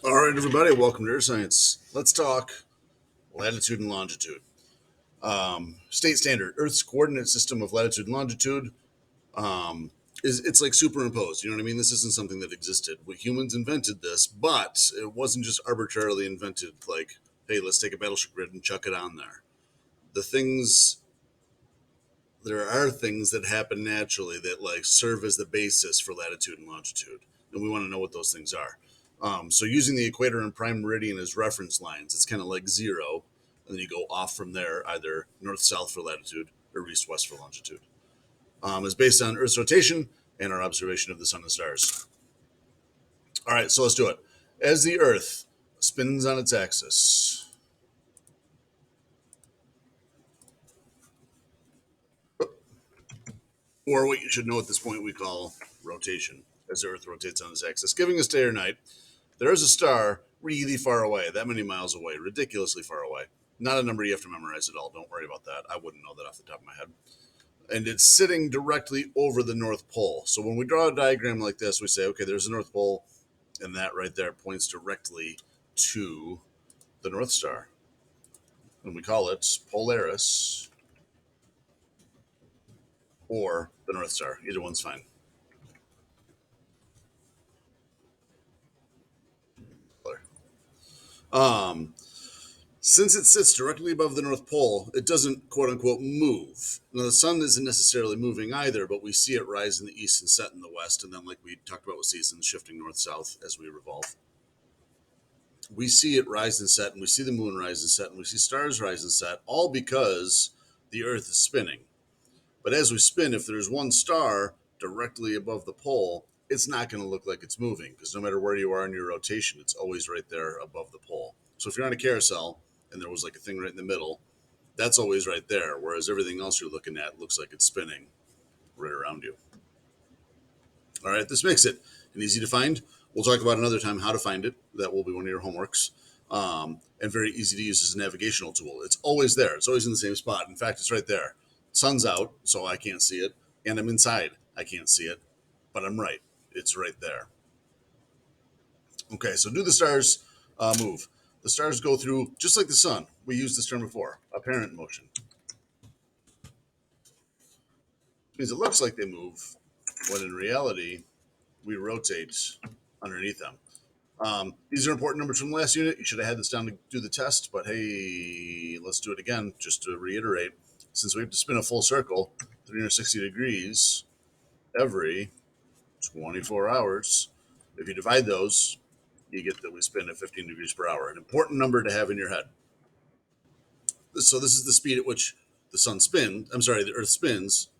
All right, everybody, welcome to Earth Science. Let's talk latitude and longitude. State standard, Earth's coordinate system of latitude and longitude is it's like superimposed. You know what I mean? This isn't something that existed. We humans invented this, but it wasn't just arbitrarily invented. Like, hey, let's take a battleship grid and chuck it on there. The things there are things that happen naturally that like serve as the basis for latitude and longitude, and we want to know what those things are. So using the equator and prime meridian as reference lines, it's kind of like zero, and then you go off from there, either north south for latitude or east west for longitude. Is based on Earth's rotation and our observation of the sun and stars. All right, so let's do it. As the Earth spins on its axis, or what you should know at this point we call rotation, as the Earth rotates on its axis, giving us day or night, there is a star really far away, that many miles away, ridiculously far away. Not a number you have to memorize at all. Don't worry about that. I wouldn't know that off the top of my head. And it's sitting directly over the North Pole. So when we draw a diagram like this, we say, okay, there's the North Pole, and that right there points directly to the North Star. And we call it Polaris or the North Star. Either one's fine. Um, Since it sits directly above the North Pole, it doesn't quote unquote move. Now, the sun isn't necessarily moving either, but we see it rise in the east and set in the west. And then, like we talked about with seasons, shifting north south as we revolve. We see it rise and set, and we see the moon rise and set, and we see stars rise and set, all because the earth is spinning. But as we spin, if there's one star directly above the pole, it's not going to look like it's moving because no matter where you are in your rotation, it's always right there above the pole. So if you're on a carousel and there was like a thing right in the middle, that's always right there. Whereas everything else you're looking at looks like it's spinning right around you. All right, this makes it an easy to find. We'll talk about another time how to find it. That will be one of your homeworks. And very easy to use as a navigational tool. It's always there. It's always in the same spot. In fact, it's right there. Sun's out, so I can't see it, and I'm inside. I can't see it, but I'm right. It's right there. Okay, so do the stars move? The stars go through just like the sun. We used this term before. Apparent motion means it looks like they move, when in reality we rotate underneath them. These are important numbers from the last unit. You should have had this down to do the test, but hey, let's do it again just to reiterate. Since we have to spin a full circle, 360 degrees every 24 hours, if you divide those, you get that we spin at 15 degrees per hour. An important number to have in your head. So this is the speed at which the sun spins. I'm sorry, the Earth spins.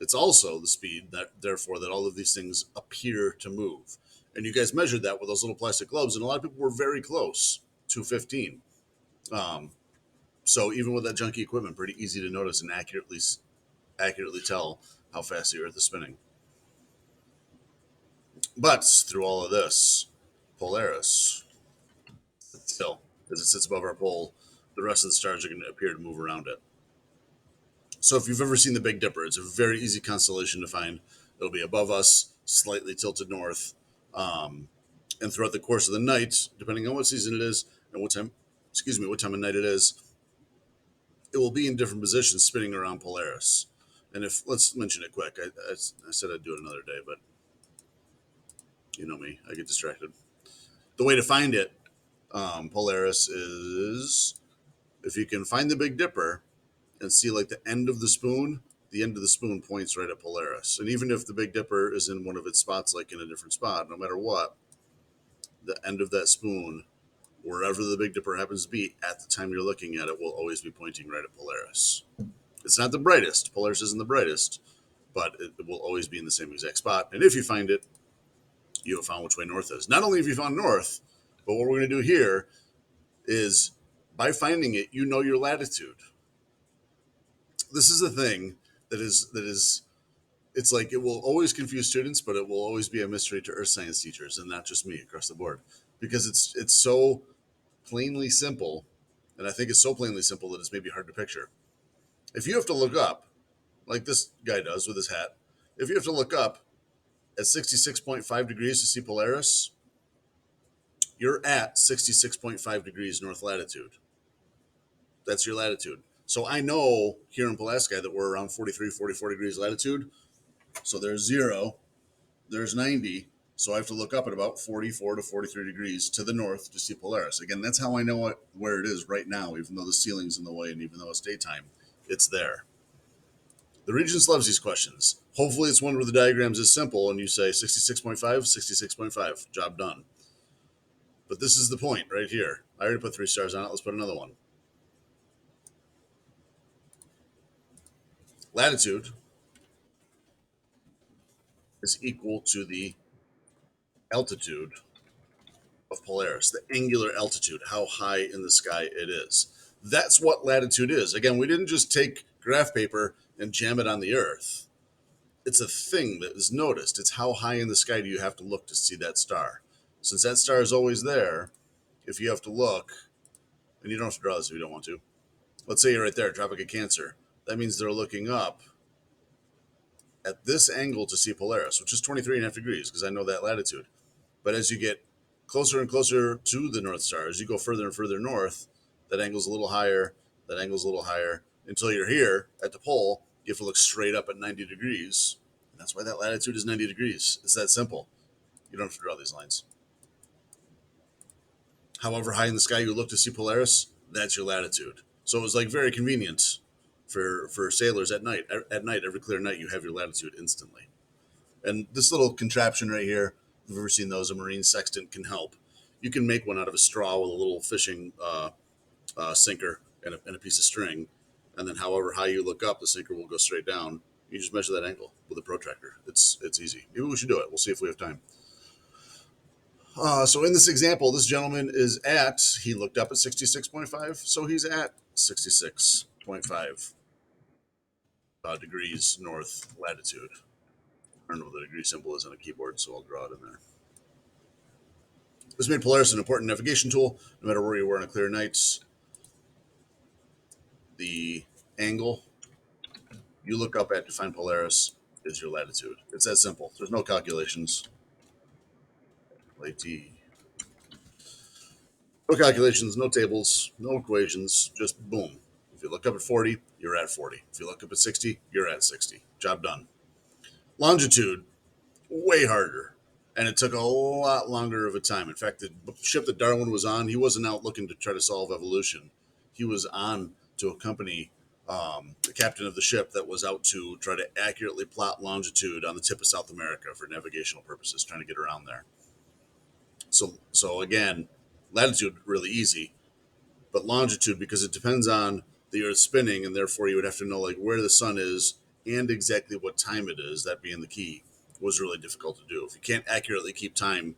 It's also the speed that, therefore, that all of these things appear to move. And you guys measured that with those little plastic globes, and a lot of people were very close to 15. Um, so even with that junky equipment, pretty easy to notice and accurately tell how fast the Earth is spinning. But through all of this, Polaris still, as it sits above our pole, the rest of the stars are going to appear to move around it. So if you've ever seen the Big Dipper, it's a very easy constellation to find. It'll be above us, slightly tilted north, and throughout the course of the night, depending on what season it is and what time of night it is, it will be in different positions, spinning around Polaris. And if let's mention it quick, I said I'd do it another day, but you know me, I get distracted. The way to find it, Polaris, is if you can find the Big Dipper and see like the end of the spoon points right at Polaris. And even if the Big Dipper is in one of its spots, like in a different spot, no matter what, the end of that spoon, wherever the Big Dipper happens to be at the time you're looking at it, will always be pointing right at Polaris. It's not the brightest. Polaris isn't the brightest, but it will always be in the same exact spot. And if you find it, you have found which way north is. Not only have you found north, but what we're going to do here is by finding it, you know your latitude. This is a thing that is it's like it will always confuse students, but it will always be a mystery to earth science teachers, and not just me across the board, because it's so plainly simple, and I think it's so plainly simple that it's maybe hard to picture. If you have to look up, like this guy does with his hat, if you have to look up at 66.5 degrees to see Polaris, You're at 66.5 degrees north latitude. That's your latitude. So I know here in Pulaski that we're around 43, 44 degrees latitude. So there's 0, there's 90. So I have to look up at about 44 to 43 degrees to the north to see Polaris. Again, that's how I know where it is right now, even though the ceiling's in the way and even though it's daytime, it's there. The Regents loves these questions. Hopefully it's one where the diagrams is simple and you say 66.5, 66.5, job done. But this is the point right here. I already put 3 stars on it. Let's put another one. Latitude is equal to the altitude of Polaris, the angular altitude, how high in the sky it is. That's what latitude is. Again, we didn't just take graph paper and jam it on the Earth. It's a thing that is noticed. It's how high in the sky do you have to look to see that star. Since that star is always there, if you have to look, and you don't have to draw this if you don't want to. Let's say you're right there, Tropic of Cancer. That means they're looking up at this angle to see Polaris, which is 23.5 degrees, because I know that latitude. But as you get closer and closer to the North Star, as you go further and further north, that angle's a little higher, that angle's a little higher, until you're here at the pole. You have to look straight up at 90 degrees. And that's why that latitude is 90 degrees. It's that simple. You don't have to draw these lines. However high in the sky you look to see Polaris, that's your latitude. So it was like very convenient for sailors at night. At night, every clear night, you have your latitude instantly. And this little contraption right here, if you've ever seen those, a marine sextant can help. You can make one out of a straw with a little fishing sinker and a piece of string. And then however high you look up, the sinker will go straight down. You just measure that angle with a protractor. It's easy. Maybe we should do it. We'll see if we have time. So in this example, this gentleman is he looked up at 66.5, so he's at 66.5 degrees north latitude. I don't know what the degree symbol is on a keyboard, so I'll draw it in there. This made Polaris an important navigation tool, no matter where you were on a clear night. The angle you look up at to find Polaris is your latitude. It's that simple. There's no calculations. No calculations, no tables, no equations, just boom. If you look up at 40, you're at 40. If you look up at 60, you're at 60. Job done. Longitude, way harder. And it took a lot longer of a time. In fact, the ship that Darwin was on, he wasn't out looking to try to solve evolution. He was on to accompany the captain of the ship that was out to try to accurately plot longitude on the tip of South America for navigational purposes, trying to get around there. So again, latitude really easy, but longitude, because it depends on the Earth spinning, and therefore you would have to know like where the sun is and exactly what time it is. That being the key, was really difficult to do. If you can't accurately keep time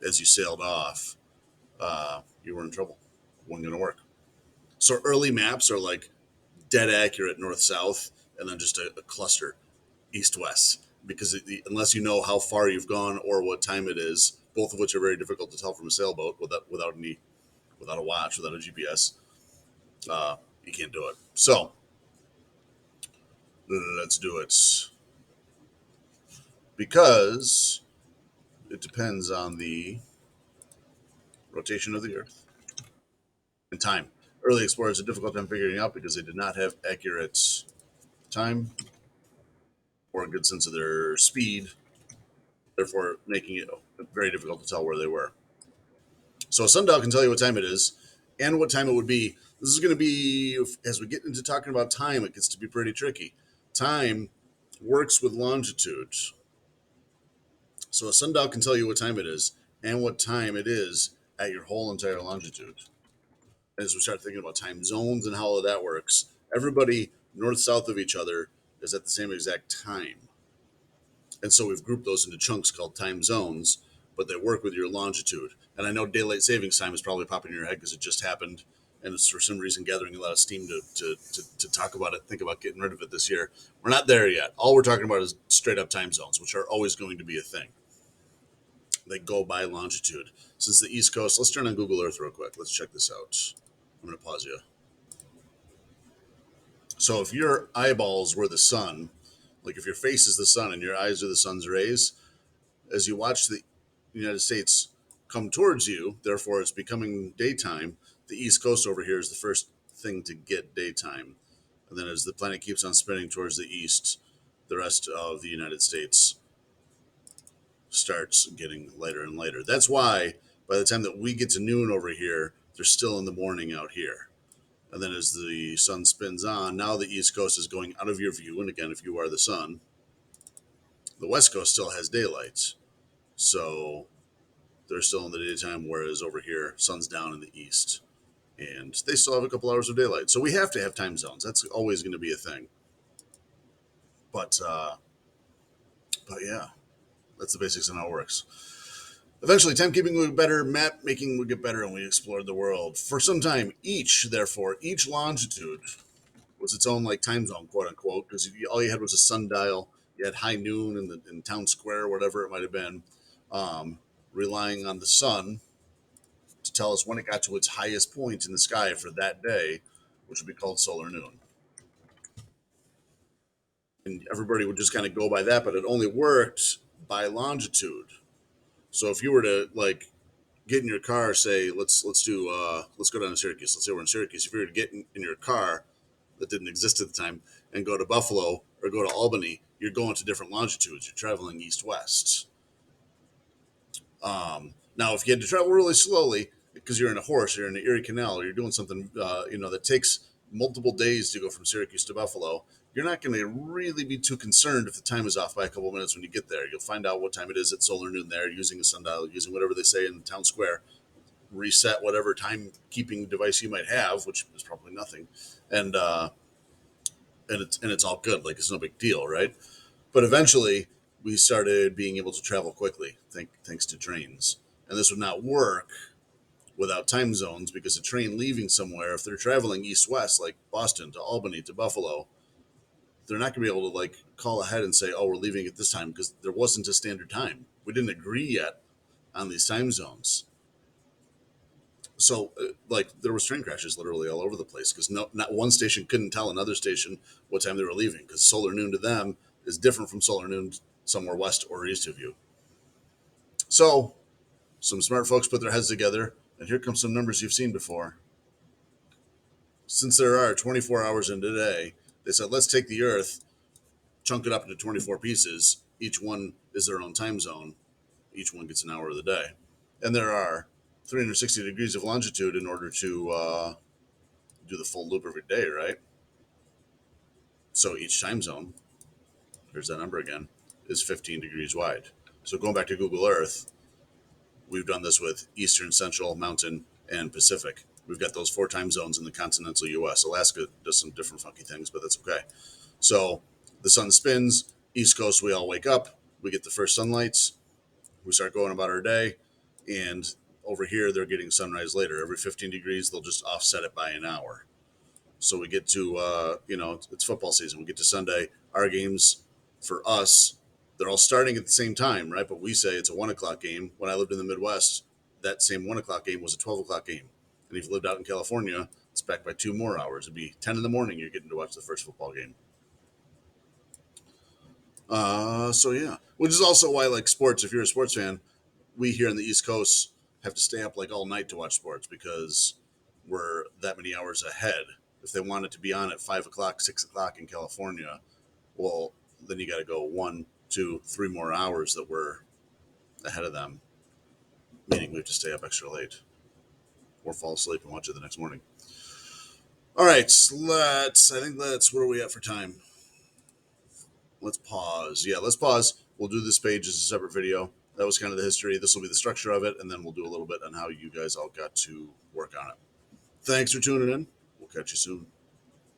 as you sailed off, you were in trouble. It wasn't going to work. So early maps are like dead accurate north south, and then just a cluster east west. Because unless you know how far you've gone or what time it is, both of which are very difficult to tell from a sailboat without a watch, without a GPS, you can't do it. So let's do it, because it depends on the rotation of the Earth and time. Early explorers had a difficult time figuring out because they did not have accurate time or a good sense of their speed, therefore making it very difficult to tell where they were. So a sundial can tell you what time it is and what time it would be. This is going to be, as we get into talking about time, it gets to be pretty tricky. Time works with longitude. So a sundial can tell you what time it is and what time it is at your whole entire longitude. As we start thinking about time zones and how all of that works, everybody north south of each other is at the same exact time. And so we've grouped those into chunks called time zones, but they work with your longitude. And I know daylight savings time is probably popping in your head because it just happened, and it's for some reason gathering a lot of steam to talk about it, think about getting rid of it this year. We're not there yet. All we're talking about is straight up time zones, which are always going to be a thing. They go by longitude. Since the East Coast, let's turn on Google Earth real quick. Let's check this out. I'm going to pause you. So if your eyeballs were the sun, like if your face is the sun and your eyes are the sun's rays, as you watch the United States come towards you. Therefore, it's becoming daytime. The East Coast over here is the first thing to get daytime. And then as the planet keeps on spinning towards the east, the rest of the United States starts getting lighter and lighter. That's why by the time that we get to noon over here, they're still in the morning out here. And then as the sun spins on, now the East Coast is going out of your view. And again, if you are the sun, the West Coast still has daylight. So they're still in the daytime, whereas over here, sun's down in the east. And they still have a couple hours of daylight. So we have to have time zones. That's always going to be a thing. But but yeah, that's the basics on how it works. Eventually, timekeeping would get better, map making would get better, and we explored the world. For some time, each longitude was its own like time zone, quote unquote, because all you had was a sundial. You had high noon in town square, whatever it might have been, um, relying on the sun to tell us when it got to its highest point in the sky for that day, which would be called solar noon. And everybody would just kind of go by that, but it only worked by longitude. So if you were to like get in your car, say let's go down to Syracuse. Let's say we're in Syracuse. If you were to get in your car that didn't exist at the time and go to Buffalo or go to Albany, you're going to different longitudes. You're traveling east west. Now, if you had to travel really slowly because you're in a horse, you're in the Erie Canal, or you're doing something that takes multiple days to go from Syracuse to Buffalo, you're not going to really be too concerned if the time is off by a couple of minutes when you get there. You'll find out what time it is at solar noon there using a sundial, using whatever they say in the town square, reset whatever timekeeping device you might have, which is probably nothing, and it's all good. Like it's no big deal, right? But eventually, we started being able to travel quickly, thanks to trains, and this would not work without time zones because a train leaving somewhere, if they're traveling east west, like Boston to Albany to Buffalo, they're not going to be able to like call ahead and say, "Oh, we're leaving at this time," because there wasn't a standard time. We didn't agree yet on these time zones. So, like, there was train crashes literally all over the place because not one station couldn't tell another station what time they were leaving because solar noon to them is different from solar noon somewhere west or east of you. So, some smart folks put their heads together, and here come some numbers you've seen before. Since there are 24 hours in a day, they said, let's take the Earth, chunk it up into 24 pieces. Each one is their own time zone. Each one gets an hour of the day. And there are 360 degrees of longitude in order to do the full loop every day, right? So each time zone, there's that number again, is 15 degrees wide. So going back to Google Earth, we've done this with Eastern, Central, Mountain, and Pacific. We've got those 4 time zones in the continental U.S. Alaska does some different funky things, but that's okay. So the sun spins, East Coast, we all wake up, we get the first sunlights, we start going about our day, and over here they're getting sunrise later. Every 15 degrees, they'll just offset it by an hour. So we get to, it's football season. We get to Sunday. Our games for us, they're all starting at the same time, right? But we say it's a 1 o'clock game. When I lived in the Midwest, that same 1 o'clock game was a 12 o'clock game. And if you lived out in California, it's back by 2 more hours. It'd be 10 in the morning. You're getting to watch the first football game. So yeah, which is also why, like sports, if you're a sports fan, we here in the East Coast have to stay up like all night to watch sports because we're that many hours ahead. If they want it to be on at 5 o'clock, 6 o'clock in California, well, then you got to go 1, 2, 3 more hours that we're ahead of them, meaning we have to stay up extra late or fall asleep and watch it the next morning. All right, I think that's where are we at for time. Let's pause. Yeah, let's pause. We'll do this page as a separate video. That was kind of the history. This will be the structure of it, and then we'll do a little bit on how you guys all got to work on it. Thanks for tuning in. We'll catch you soon.